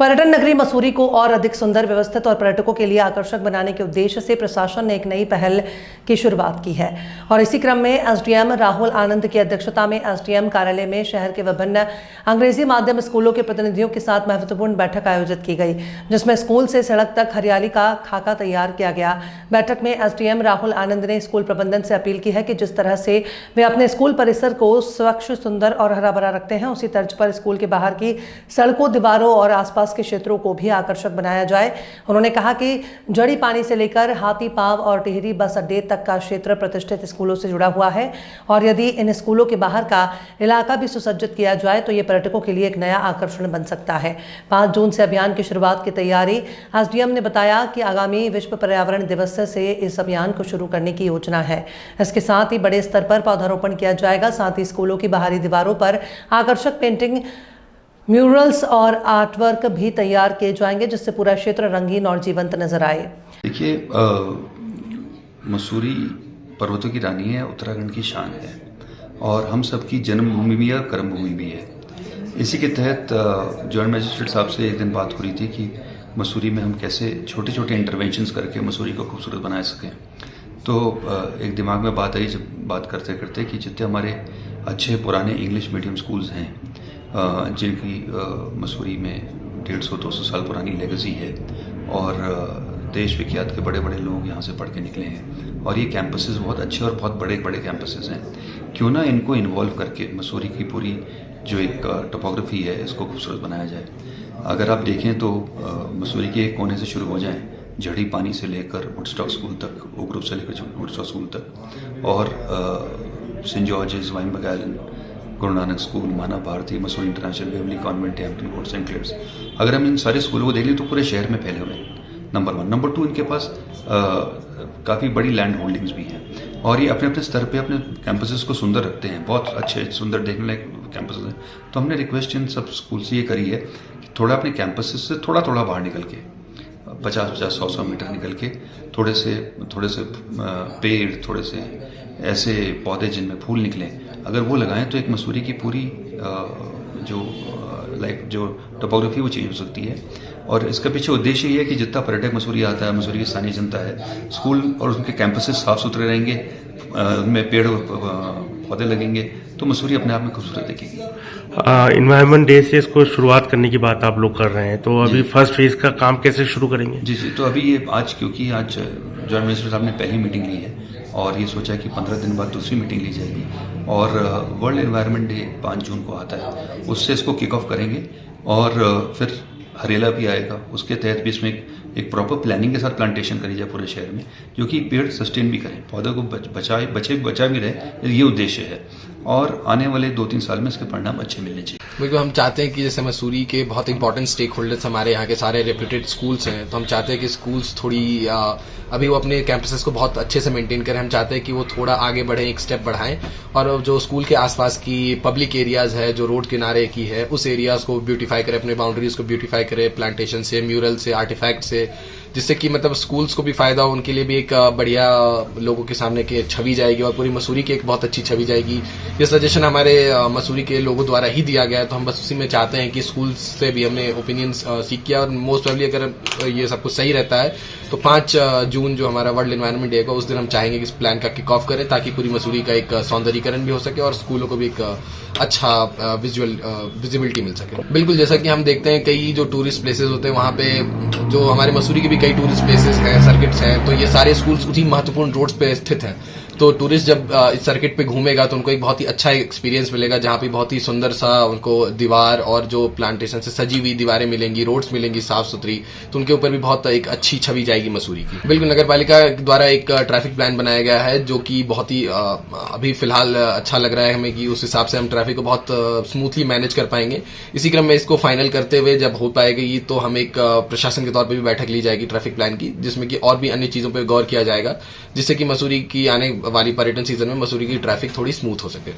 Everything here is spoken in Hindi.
पर्यटन नगरी मसूरी को और अधिक सुंदर, व्यवस्थित और पर्यटकों के लिए आकर्षक बनाने के उद्देश्य से प्रशासन ने एक नई पहल की शुरुआत की है और इसी क्रम में एसडीएम राहुल आनंद की अध्यक्षता में एसडीएम कार्यालय में शहर के विभिन्न अंग्रेजी माध्यम स्कूलों के प्रतिनिधियों के साथ महत्वपूर्ण बैठक आयोजित की गई, जिसमें स्कूल से सड़क तक हरियाली का खाका तैयार किया गया। बैठक में एसडीएम राहुल आनंद ने स्कूल प्रबंधन से अपील की है कि जिस तरह से वे अपने स्कूल परिसर को स्वच्छ, सुंदर और हरा भरा रखते हैं, उसी तर्ज पर स्कूल के बाहर की सड़कों, दीवारों और आसपास के क्षेत्रों को भी आकर्षक बनाया जाए। उन्होंने कहा कि जड़ी पानी से लेकर हाथी पांव और टिहरी बस अड्डे तक का क्षेत्र प्रतिष्ठित स्कूलों से जुड़ा हुआ है और यदि इन स्कूलों के बाहर का इलाका भी सुसज्जित किया जाए तो ये पर्यटकों के लिए एक नया आकर्षण बन सकता है। 5 जून से अभियान की शुरुआत की तैयारी। एसडीएम ने बताया कि आगामी विश्व पर्यावरण दिवस से इस अभियान को शुरू करने की योजना है। इसके साथ ही बड़े स्तर पर पौधारोपण किया जाएगा। साथ ही स्कूलों की बाहरी दीवारों पर आकर्षक पेंटिंग, म्यूरल्स और आर्टवर्क भी तैयार किए जाएंगे, जिससे पूरा क्षेत्र रंगीन और जीवंत नजर आए। देखिए, मसूरी पर्वतों की रानी है, उत्तराखंड की शान है और हम सबकी जन्मभूमि भी है, कर्मभूमि भी है। इसी के तहत जॉइंट मजिस्ट्रेट साहब से एक दिन बात हो रही थी कि मसूरी में हम कैसे छोटे छोटे इंटरवेंशंस करके मसूरी को खूबसूरत बना सकें। तो एक दिमाग में बात आई जब बात करते करते कि जितने हमारे अच्छे पुराने इंग्लिश मीडियम स्कूल्स हैं, जिनकी मसूरी में 150-200 साल पुरानी लेगेसी है और देश विख्यात के बड़े बड़े लोग यहाँ से पढ़ के निकले हैं और ये कैंपसेस बहुत अच्छे और बहुत बड़े बड़े कैंपसेस हैं। क्यों ना इनको इन्वॉल्व करके मसूरी की पूरी जो एक टोपोग्राफी है इसको खूबसूरत बनाया जाए। अगर आप देखें तो मसूरी के एक कोने से शुरू हो जाएं, जड़ी पानी से लेकर वुडस्टॉक स्कूल तक, ओक ग्रुप से लेकर वुडस्टॉक स्कूल तक और सेंट जॉर्जेस, वाइन बगैलन, गुरु नानक स्कूल, माना भारती, मसूरी इंटरनेशनल, बेवली convent, Hampton Court, Saint Clare's. अगर हम इन सारे स्कूलों को देख लें तो पूरे शहर में फैले हुए हैं, नंबर 1। नंबर 2, इनके पास काफ़ी बड़ी लैंड होल्डिंग्स भी हैं और ये अपने अपने स्तर पे अपने कैंपसेस को सुंदर रखते हैं, बहुत अच्छे सुंदर देखने लायक कैंपसेस हैं। तो हमने रिक्वेस्ट इन सब स्कूल से ये करी है कि थोड़ा अपने कैंपसेस से थोड़ा बाहर निकल के 50-50, 100-100 मीटर निकल के थोड़े से पेड़, थोड़े से ऐसे पौधे जिनमें फूल निकलें, अगर वो लगाएं तो एक मसूरी की पूरी जो टोपोग्राफी वो चेंज हो सकती है। और इसका पीछे उद्देश्य ये है कि जितना पर्यटक मसूरी आता है, मसूरी की स्थानीय जनता है, स्कूल और उनके कैंपसेस साफ सुथरे रहेंगे, उनमें पेड़ और पौधे लगेंगे तो मसूरी अपने आप में खूबसूरत दिखेगी। इन्वायरमेंट डे से इसको शुरुआत करने की बात आप लोग कर रहे हैं, तो अभी फर्स्ट फेज का काम कैसे शुरू करेंगे? जी, तो अभी ये क्योंकि आज जॉइंट मिनिस्टर साहब ने पहली मीटिंग ली है और ये सोचा कि 15 दिन बाद दूसरी मीटिंग ली जाएगी और वर्ल्ड एनवायरनमेंट डे 5 जून को आता है, उससे इसको किक ऑफ करेंगे और फिर हरेला भी आएगा। उसके तहत भी इसमें एक प्रॉपर प्लानिंग के साथ प्लांटेशन करी जाए पूरे शहर में, जो कि पेड़ सस्टेन भी करें, पौधों को बचा भी रहे, ये उद्देश्य है और आने वाले 2-3 साल में इसके परिणाम अच्छे मिलने चाहिए। बिल्कुल, हम चाहते हैं कि जैसे मसूरी के बहुत इंपॉर्टेंट स्टेक होल्डर्स हमारे यहाँ के सारे रेप्यूटेड स्कूल्स हैं, तो हम चाहते हैं कि स्कूल्स थोड़ी अभी वो अपने कैंपसेस को बहुत अच्छे से मेंटेन करें। हम चाहते हैं कि वो थोड़ा आगे बढ़ें, एक स्टेप बढ़ाएं और जो स्कूल के आसपास की पब्लिक एरियाज है, जो रोड किनारे की है, उस एरियाज को ब्यूटीफाई करें, अपने बाउंड्रीज को ब्यूटीफाई करें प्लांटेशन से, म्यूरल से, आर्टिफैक्ट से, जिससे कि मतलब स्कूल्स को भी फायदा हो, उनके लिए भी एक बढ़िया लोगों के सामने की छवि जाएगी और पूरी मसूरी की एक बहुत अच्छी छवि जाएगी। ये सजेशन हमारे मसूरी के लोगों द्वारा ही दिया गया है, तो हम बस उसी में चाहते हैं कि स्कूल से भी हमने ओपिनियंस सीख किया और मोस्ट प्रोबेबली अगर ये सब कुछ सही रहता है तो 5 जून जो हमारा वर्ल्ड एनवायरनमेंट डे है उस दिन हम चाहेंगे कि इस प्लान का किक ऑफ करें, ताकि पूरी मसूरी का एक सौंदर्यीकरण भी हो सके और स्कूलों को भी एक अच्छा विजिबिलिटी मिल सके। बिल्कुल, जैसा कि हम देखते हैं कई जो टूरिस्ट प्लेसेस होते हैं, वहाँ पे जो हमारे मसूरी के भी कई टूरिस्ट प्लेसेस हैं, सर्किट्स हैं, तो ये सारे स्कूल्स उसी महत्वपूर्ण रोड्स पे स्थित हैं। तो टूरिस्ट जब इस सर्किट पे घूमेगा तो उनको एक बहुत ही अच्छा एक्सपीरियंस मिलेगा, जहाँ पे बहुत ही सुंदर सा उनको दीवार और जो प्लांटेशन से सजी हुई दीवारें मिलेंगी, रोड्स मिलेंगी साफ सुथरी, तो उनके ऊपर भी बहुत एक अच्छी छवि जाएगी मसूरी की। बिल्कुल, नगर पालिका द्वारा एक ट्रैफिक प्लान बनाया गया है जो कि बहुत ही अभी फिलहाल अच्छा लग रहा है हमें कि उस हिसाब से हम ट्रैफिक को बहुत स्मूथली मैनेज कर पाएंगे। इसी क्रम में इसको फाइनल करते हुए जब हो पाएगी तो हम एक प्रशासन के तौर पर भी बैठक ली जाएगी ट्रैफिक प्लान की, जिसमें कि और भी अन्य चीजों पर गौर किया जाएगा, जिससे कि मसूरी की आने वाली पर्यटन सीजन में मसूरी की ट्रैफिक थोड़ी स्मूथ हो सके।